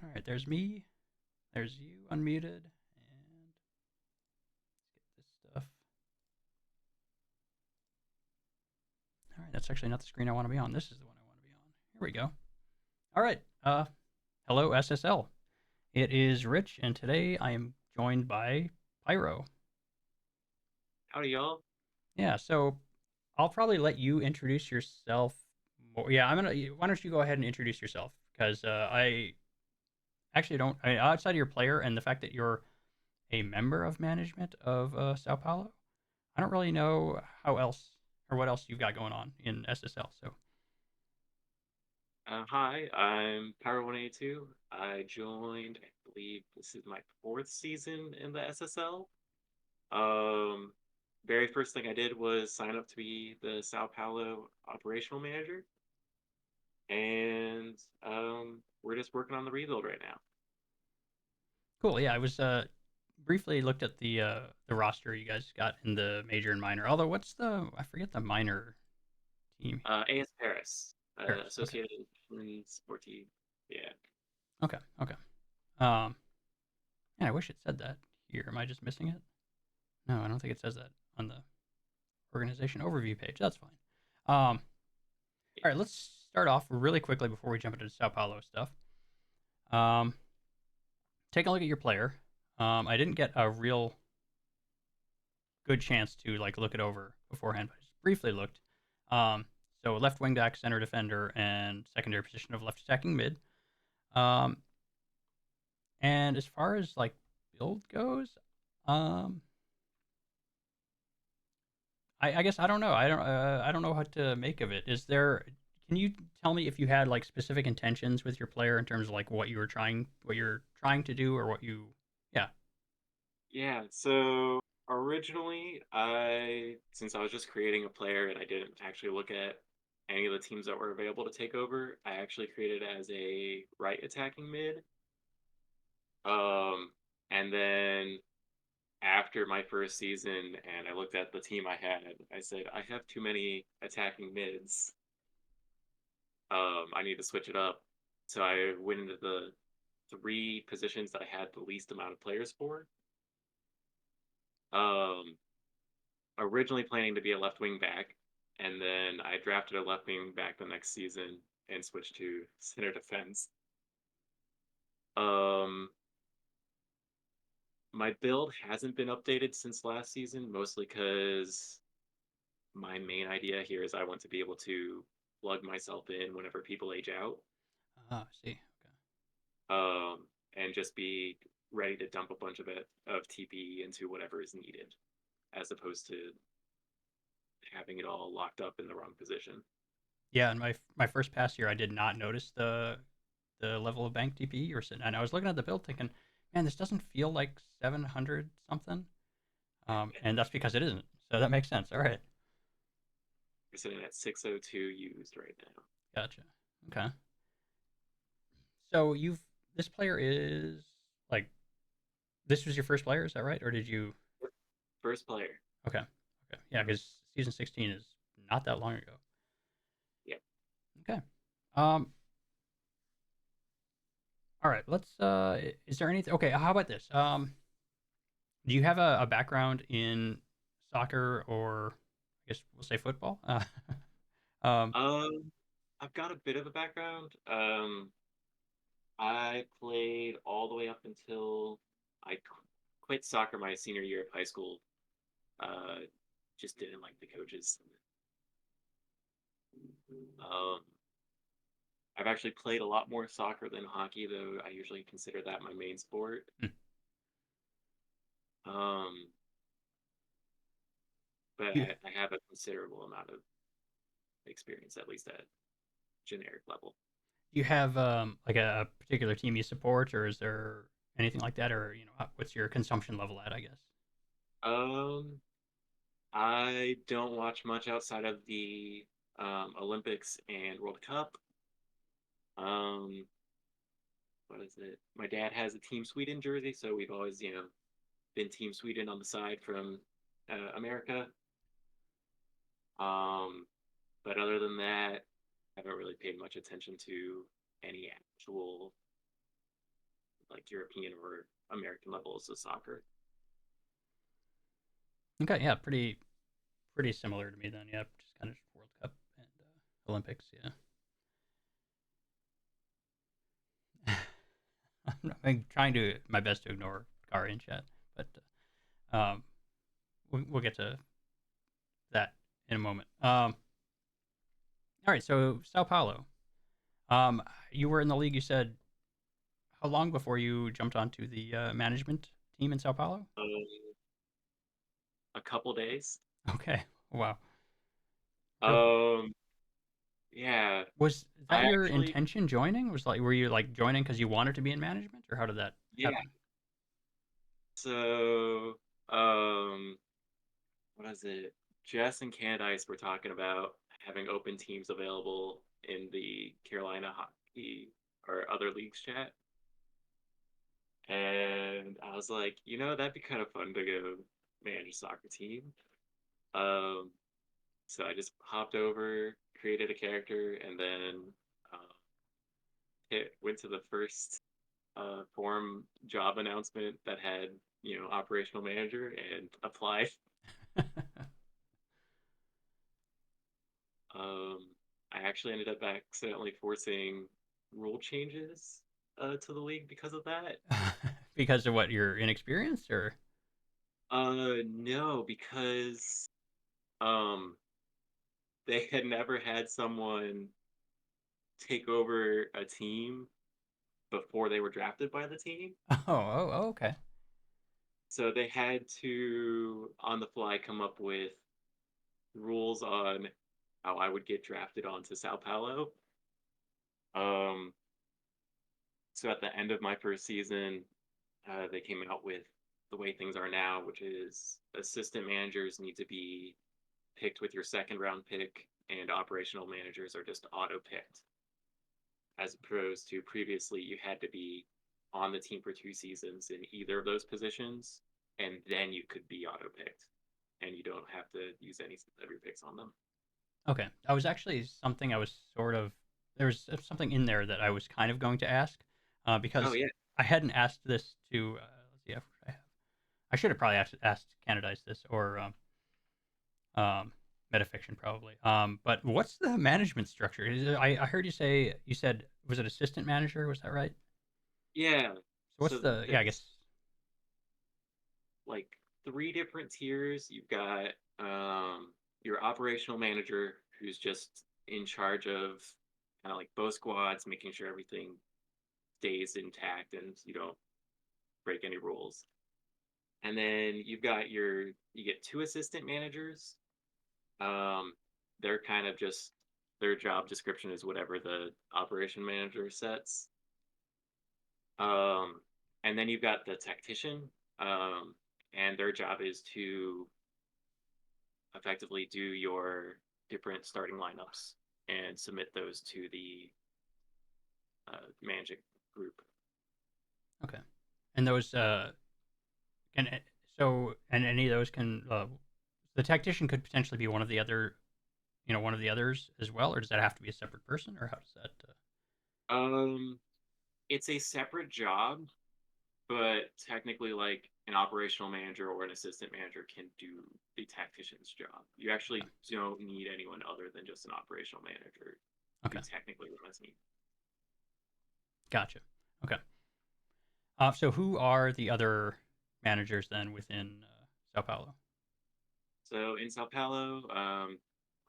All right, there's me. There's you unmuted. And let's get this stuff. All right, that's actually not the screen I want to be on. This is the one I want to be on. Here we go. All right. Hello, SSL. It is Rich, and today I am joined by Pyro. Howdy, y'all. Yeah, so I'll probably let you introduce yourself more. Yeah, I'm gonna. Why don't you go ahead and introduce yourself? Because I actually don't. I mean, outside of your player and the fact that you're a member of management of Sao Paulo, I don't really know how else or what else you've got going on in SSL. So Hi, I'm Pyro182. I joined, I believe this is my fourth season in the SSL. Um, Very first thing I did was sign up to be the Sao Paulo operational manager, and we're just working on the rebuild right now. cool. Yeah, I was briefly looked at the roster you guys got in the major and minor. Although, what's the I forget the minor team. AS Paris, Paris. Okay. Associated Sportive. Yeah. Okay. Okay. Um. Yeah, I wish it said that here. Am I just missing it? No, I don't think it says that on the organization overview page. That's fine. Um. All right. Let's start off really quickly before we jump into Sao Paulo stuff. Um. Take a look at your player. I didn't get a real good chance to like look it over beforehand, but I just briefly looked. Um, so left wing back, center defender, and secondary position of left attacking mid. Um, and as far as like build goes, um, I guess I don't know. I don't know what to make of it. Is there? Can you tell me if you had like specific intentions with your player in terms of like what you're trying to do, or what you? Yeah. Yeah, so originally since I was just creating a player and I didn't actually look at any of the teams that were available to take over, I actually created it as a right attacking mid. Um, and then after my first season and I looked at the team I had, I said, I have too many attacking mids. I need to switch it up. So I went into the three positions that I had the least amount of players for. Um, Originally planning to be a left wing back, and then I drafted a left wing back the next season and switched to center defense. Um, my build hasn't been updated since last season, mostly because my main idea here is I want to be able to plug myself in whenever people age out, I see. um, and just be ready to dump a bunch of TP into whatever is needed, as opposed to having it all locked up in the wrong position. Yeah, in my first pass here, I did not notice the level of bank DP you were sitting at. And I was looking at the build thinking, man, this doesn't feel like 700 something. And that's because it isn't. So that makes sense. All right. We're sitting at 602 used right now. Gotcha. Okay. So this player is like, this was your first player, is that right? Or did you? First player. Okay. Okay. Yeah, because season 16 is not that long ago. Yep. Okay. All right. Is there anything? Okay. How about this? Do you have a background in soccer or I guess we'll say football? Um, Um, I've got a bit of a background. I played all the way up until I quit soccer my senior year of high school. Uh, just didn't like the coaches. Um, I've actually played a lot more soccer than hockey, though I usually consider that my main sport. hmm, Um, but you I have a considerable amount of experience, at least at generic level. you have like a particular team you support, or is there anything like that, or what's your consumption level at? I guess. Um, I don't watch much outside of the Olympics and World Cup. Um, what is it? My dad has a Team Sweden jersey, so we've always, been Team Sweden on the side from America. Um, but other than that, I haven't really paid much attention to any actual. like European or American levels of soccer. Okay, yeah, pretty similar to me then. Yeah, just kind of World Cup and Olympics. Yeah, I'm trying to my best to ignore Kari in chat, but we'll get to that in a moment. All right, so Sao Paulo. Um, you were in the league. You said how long before you jumped onto the management team in Sao Paulo? Um, a couple days. Okay, wow. So Um, yeah, was that I your actually, intention joining? Was like were you like joining because you wanted to be in management, or how did that yeah. happen? So, what is it? Jess and Candice were talking about having open teams available in the Carolina hockey or other leagues chat. And I was like, that'd be kind of fun to go manage a soccer team. Um, so I just hopped over, created a character, and then went to the first forum job announcement that had, operational manager and applied. Um, I actually ended up accidentally forcing rule changes to the league because of that. Because of what you're inexperienced, or No, because um, they had never had someone take over a team before they were drafted by the team. okay. So they had to, on the fly, come up with rules on how I would get drafted onto Sao Paulo. Um, so at the end of my first season, they came out with the way things are now, which is assistant managers need to be picked with your second round pick, and operational managers are just auto picked, as opposed to previously you had to be on the team for 2 seasons in either of those positions, and then you could be auto picked, and you don't have to use any of your picks on them. Okay, I was actually something I was sort of there was something in there that I was kind of going to ask, Oh because yeah. I hadn't asked this to. Let's see, I should have probably asked Canadize this or um, metafiction probably. But what's the management structure? I heard you said was it assistant manager? Was that right? Yeah. So what's So the yeah? I there's guess like three different tiers. You've got your operational manager, who's just in charge of kind of like both squads, making sure everything stays intact and you don't break any rules. And then you get two assistant managers. Um, they're kind of just their job description is whatever the operation manager sets. Um, and then you've got the tactician, um, and their job is to effectively do your different starting lineups and submit those to the managing group. okay. And those can and any of those can the tactician could potentially be one of the other one of the others as well, or does that have to be a separate person, or how does that? Um, it's a separate job, but technically, like an operational manager or an assistant manager can do the tactician's job. You Okay. actually don't need anyone other than just an operational manager to Okay. technically run a team. Gotcha. Okay. So who are the other managers then within Sao Paulo? So in Sao Paulo, like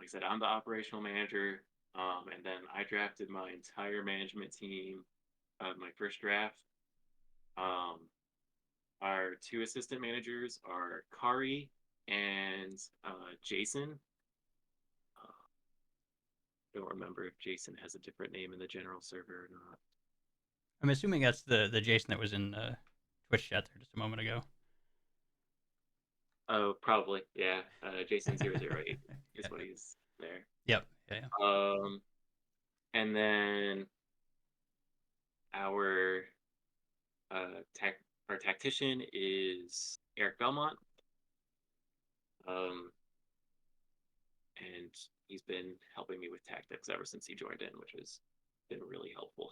I said, I'm the operational manager, and then I drafted my entire management team my first draft. Um, our two assistant managers are Kari and Jason. Uh, I don't remember if Jason has a different name in the general server or not. I'm assuming that's the Jason that was in Twitch chat there just a moment ago. Oh, probably, yeah. Jason 008 is what he's there. Yep. Yeah. Um, and then our tech our tactician is Eric Belmont, um, and he's been helping me with tactics ever since he joined in, which has been really helpful.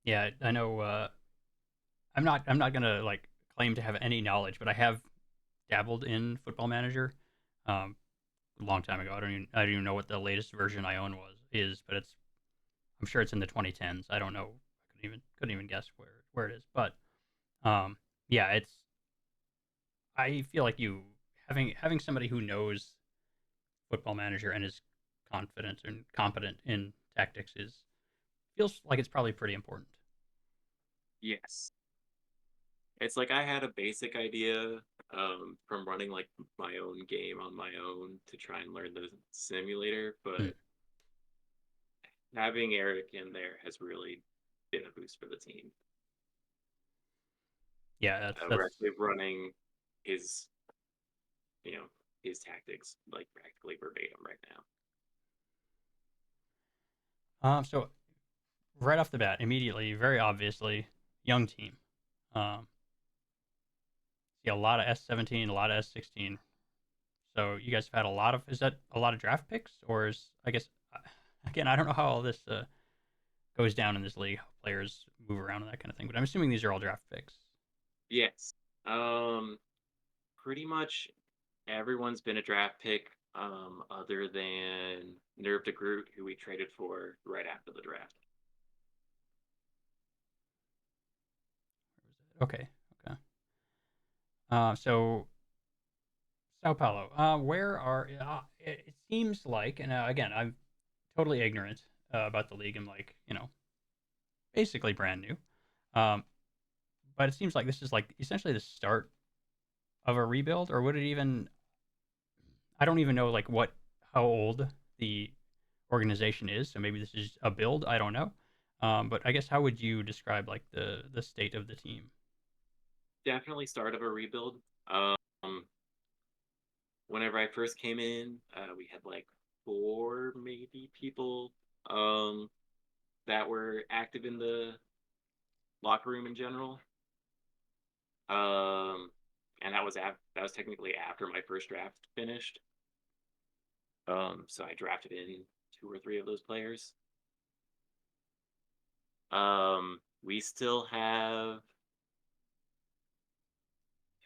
Yeah. I know. I'm not gonna like claim to have any knowledge, but I have dabbled in Football Manager um, a long time ago. I don't even know what the latest version I own is, but I'm sure it's in the 2010s. I don't know. I couldn't even guess where it is, but um, yeah, it's. I feel like you having somebody who knows Football Manager and is confident and competent in tactics is feels like it's probably pretty important. Yes. It's like I had a basic idea from running like my own game on my own to try and learn the simulator, Hmm. but having Eric in there has really been a boost for the team. Yeah, that's We're that's. actually running his, you know, his tactics like practically verbatim right now. So right off the bat, immediately, very obviously, young team. Um, See a lot of S17, a lot of S16. So you guys have had a lot of. Is that a lot of draft picks, or is I guess again I don't know how all this goes down in this league, how players move around and that kind of thing. But I'm assuming these are all draft picks. Yes. Um, Pretty much everyone's been a draft pick, other than Nerve de Groot, who we traded for right after the draft. Okay, okay. So Sao Paulo, where are? It seems like, and again, I'm totally ignorant about the league. I'm like, basically brand new. Um, but it seems like this is like essentially the start of a rebuild, or would it even? I don't even know like how old the organization is. So maybe this is a build. I don't know. But I guess how would you describe like the state of the team? Definitely start of a rebuild. Um, Whenever I first came in, we had like four maybe people um, that were active in the locker room in general. Um, and that was technically after my first draft finished. So I drafted in two or three of those players. We still have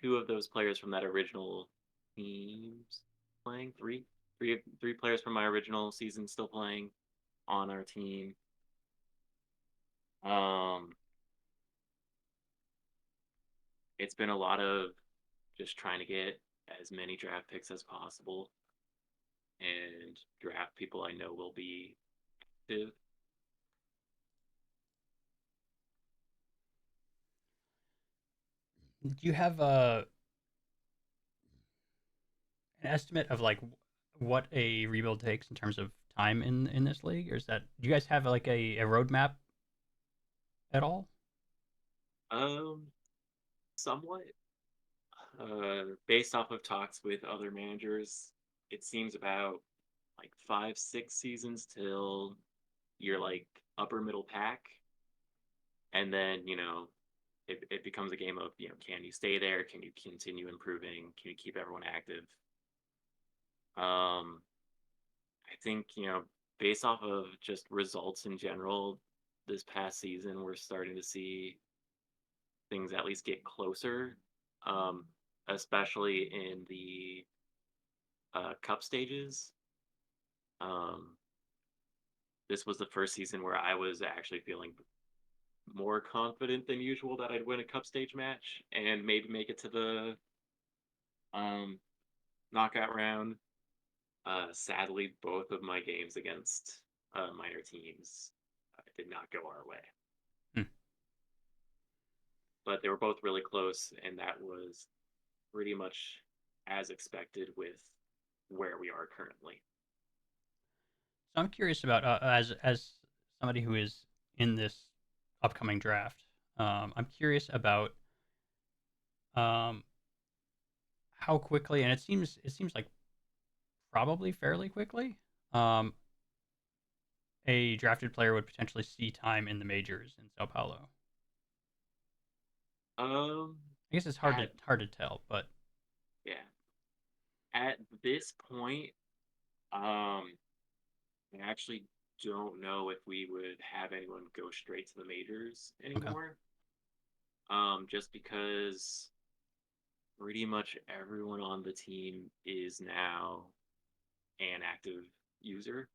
two of those players from that original teams playing. Three players from my original season still playing on our team. Um, it's been a lot of just trying to get as many draft picks as possible and draft people I know will be active. Do you have an estimate of like what a rebuild takes in terms of time in this league, or is that do you guys have like a roadmap at all? Um, Somewhat. Based off of talks with other managers, it seems about like 5, 6 seasons till you're like upper middle pack, and then it becomes a game of can you stay there? Can you continue improving? Can you keep everyone active? Um, I think based off of just results in general, this past season we're starting to see things at least get closer, um, especially in the cup stages. Um, this was the first season where I was actually feeling more confident than usual that I'd win a cup stage match and maybe make it to the um, knockout round. Sadly, both of my games against minor teams did not go our way, Hmm. but they were both really close, and that was pretty much as expected with where we are currently. So I'm curious about as somebody who is in this upcoming draft. I'm curious about um, how quickly, and it seems like probably fairly quickly, um, a drafted player would potentially see time in the majors in Sao Paulo. Um, I guess it's hard to at hard to tell, but Yeah, at this point, um, I actually don't know if we would have anyone go straight to the majors okay. anymore. just because pretty much everyone on the team is now an active user.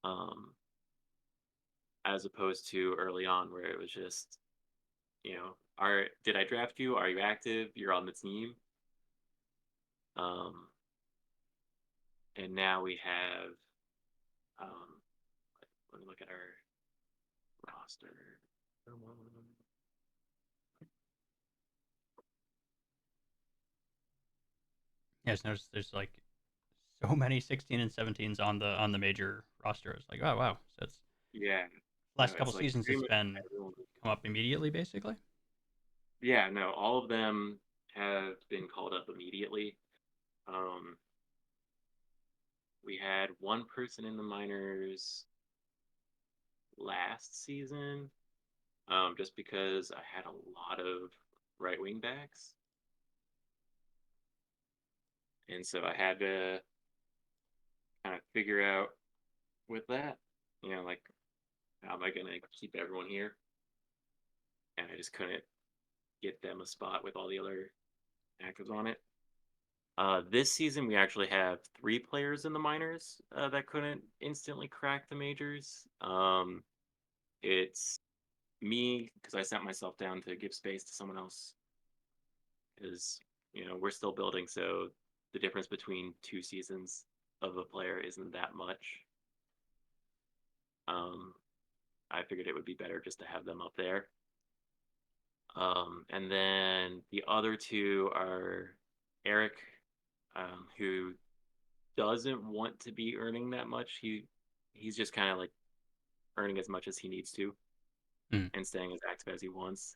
Um, as opposed to early on where it was just, are did I draft you? Are you active? You're on the team. Um, and now we have, um, let me look at our roster. Yes, notice there's like so many 16 and 17s on the major roster. It's like, oh wow, so it's Yeah, no, last couple it's like seasons pretty it's much been everyone. come up immediately, basically. Yeah, no, all of them have been called up immediately. Um, we had one person in the minors last season, just because I had a lot of right wing backs, and so I had to kind of figure out with that, like how am I gonna keep everyone here? And I just couldn't get them a spot with all the other actors on it. This season, we actually have three players in the minors that couldn't instantly crack the majors. It's me because I sent myself down to give space to someone else because we're still building, so the difference between two seasons of a player isn't that much. Um, I figured it would be better just to have them up there. And then the other two are Eric, who doesn't want to be earning that much. He's just kind of like earning as much as he needs to Mm. and staying as active as he wants.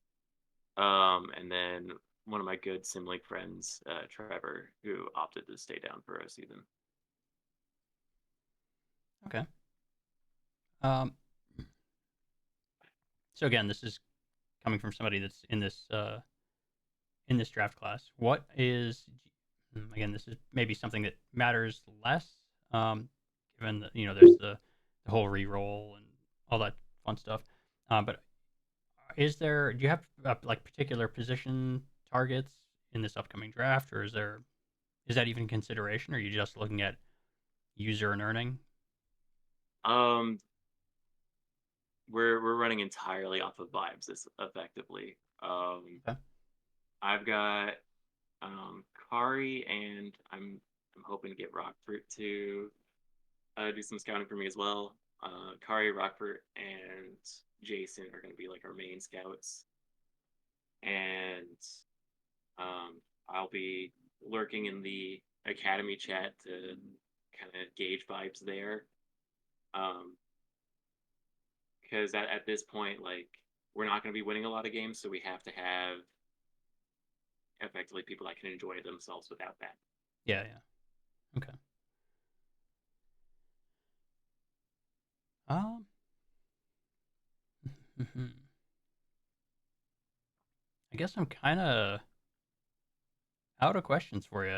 And then one of my good sim league friends, Trevor, who opted to stay down for a season. Okay. Um, so again, this is coming from somebody that's in this draft class. What is again? This is maybe something that matters less, given that there's the whole re-roll and all that fun stuff. But do you have like particular position targets in this upcoming draft, or is that even consideration? Or are you just looking at user and earning? Um, we're running entirely off of vibes this effectively. Okay. I've got Kari, and I'm hoping to get Rockford to do some scouting for me as well. Kari, Rockford, and Jason are going to be like our main scouts, and I'll be lurking in the academy chat to kind of gauge vibes there. Um, because at this point, like we're not going to be winning a lot of games, so we have to have effectively people that can enjoy themselves without that. Yeah, yeah. Okay. Um, I guess I'm kind of out of questions for you.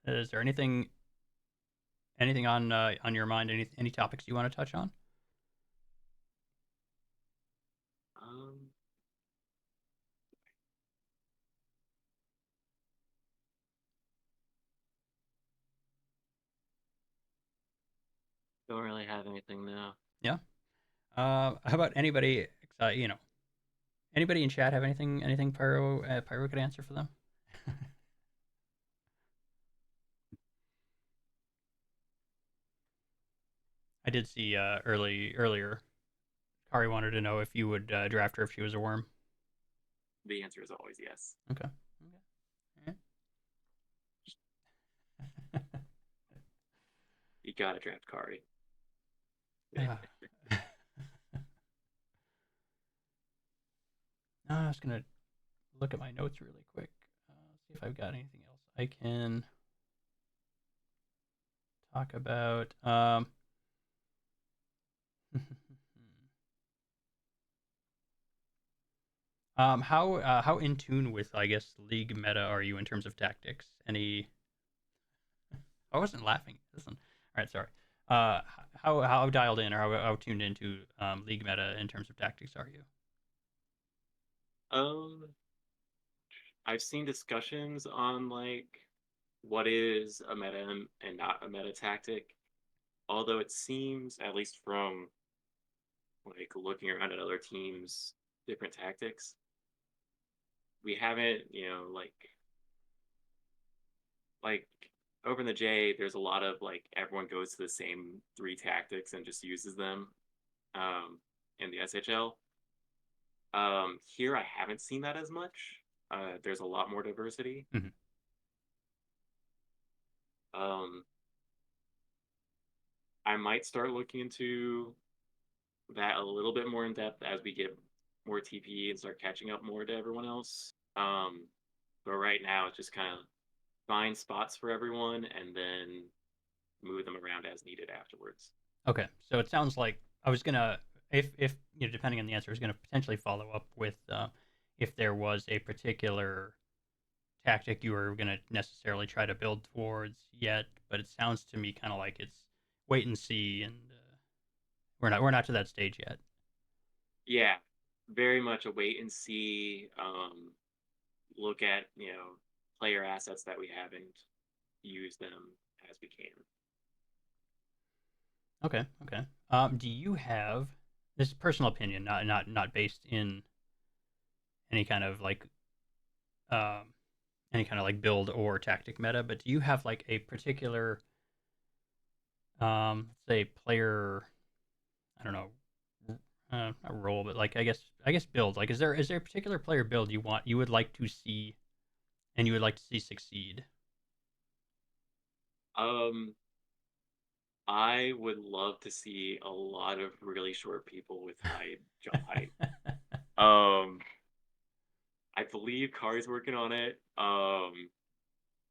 Is there anything on your mind? Any topics you want to touch on? Um, don't really have anything now. Yeah. How about anybody? You know, anybody in chat have anything Pyro could answer for them? I did see earlier. Kari wanted to know if you would draft her if she was a worm. The answer is always yes. Okay. Okay. You gotta draft Kari. Uh, I was gonna look at my notes really quick. See if I've got anything else I can talk about. How in tune with I guess league meta are you in terms of tactics? Any? I wasn't laughing. Listen. All right, sorry. Uh, how dialed in or how tuned into league meta in terms of tactics are you? Um, I've seen discussions on like what is a meta and not a meta tactic. Although it seems, at least from like looking around at other teams' different tactics, we haven't, like over in the J, there's a lot of like everyone goes to the same three tactics and just uses them. In the SHL, here I haven't seen that as much. There's a lot more diversity. Mhm. Um, I might start looking into that a little bit more in depth as we get more TPE and start catching up more to everyone else. But right now, it's just kind of find spots for everyone and then move them around as needed afterwards. Okay, so it sounds like I was gonna, if depending on the answer, I was gonna potentially follow up with if there was a particular tactic you were gonna necessarily try to build towards yet, but it sounds to me kind of like it's wait and see, and we're not to that stage yet. Yeah, very much a wait and see. Look at player assets that we haven't used them as we can. Okay, okay. Do you have this is personal opinion, not based in any kind of like um, any kind of like build or tactic meta, but do you have like a particular let's say player, I don't know, not role, but like I guess build. Like, is there a particular player build you would like to see and you would like to see succeed? Um, I would love to see a lot of really short people with high jump height. Um, I believe Kari's working on it.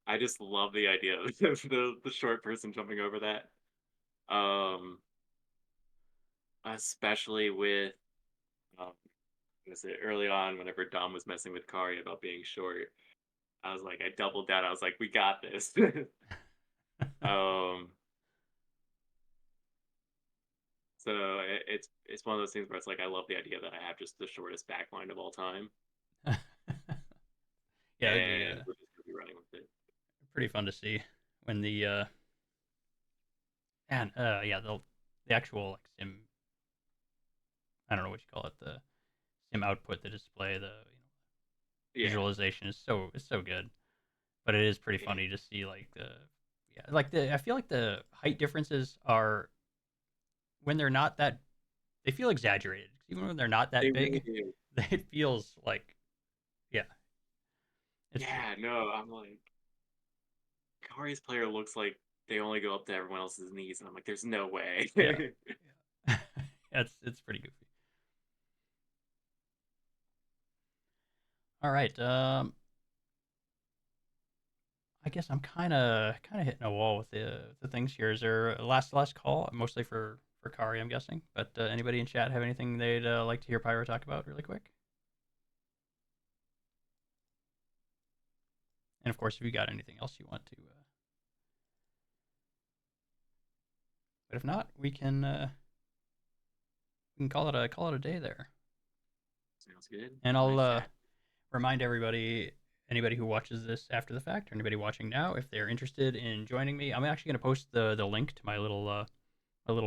I just love the idea of the short person jumping over that. Um, Especially with um, was it early on whenever Dom was messing with Kari about being short. I was like, I doubled down. I was like, we got this. um, so it's one of those things where it's like I love the idea that I have just the shortest backline of all time, Yeah, it'd be and we're just gonna be running with it. pretty fun to see when the and yeah, the actual like sim, I don't know what you call it, the sim output, the display, the Yeah, visualization is so good. But it is pretty yeah, funny to see like the yeah, like the I feel like the height differences are when they're not that, they feel exaggerated. Even when they're not they that really big, do. it feels like yeah, it's pretty Yeah, no, I'm like Kari's player looks like they only go up to everyone else's knees, and I'm like, there's no way. yeah, yeah. It's pretty goofy. All right, I guess I'm kind of hitting a wall with the things here. Is there a last call? Mostly for Kari, I'm guessing. But anybody in chat have anything they'd like to hear Pyro talk about really quick? And of course, if you got anything else you want to, but if not, we can call it a day there. Sounds good. And I'll Nice chat. remind everybody, anybody who watches this after the fact, or anybody watching now, if they're interested in joining me, I'm actually going to post the link to my little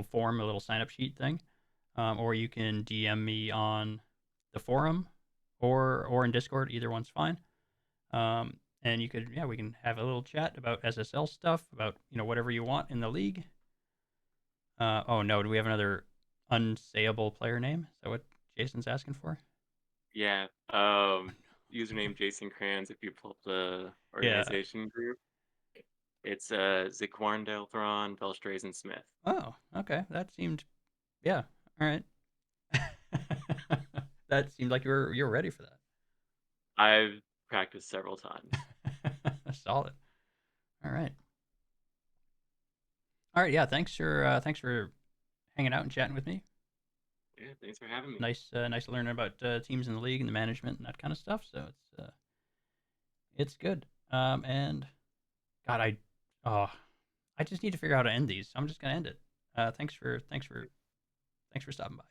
form, a little sign up sheet thing, or you can DM me on the forum, or in Discord. Either one's fine. And we can have a little chat about SSL stuff, about whatever you want in the league. Oh no, do we have another unsayable player name? Is that what Jason's asking for? Yeah. Username Jason Kranz. If you pull up the Yeah. organization group, it's Zikwarndale Thrawn, Velstrazen Smith. Oh, okay. That seemed, yeah. All right. That seemed like you were ready for I've practiced several times. that. Solid. All right. All right. Yeah. Thanks for hanging out and chatting with me. Yeah, thanks for having me. Nice learning about teams in the league and the management and that kind of stuff. So it's good. And God, oh, I just need to figure out how to end these. So I'm just gonna end it. Thanks for stopping by.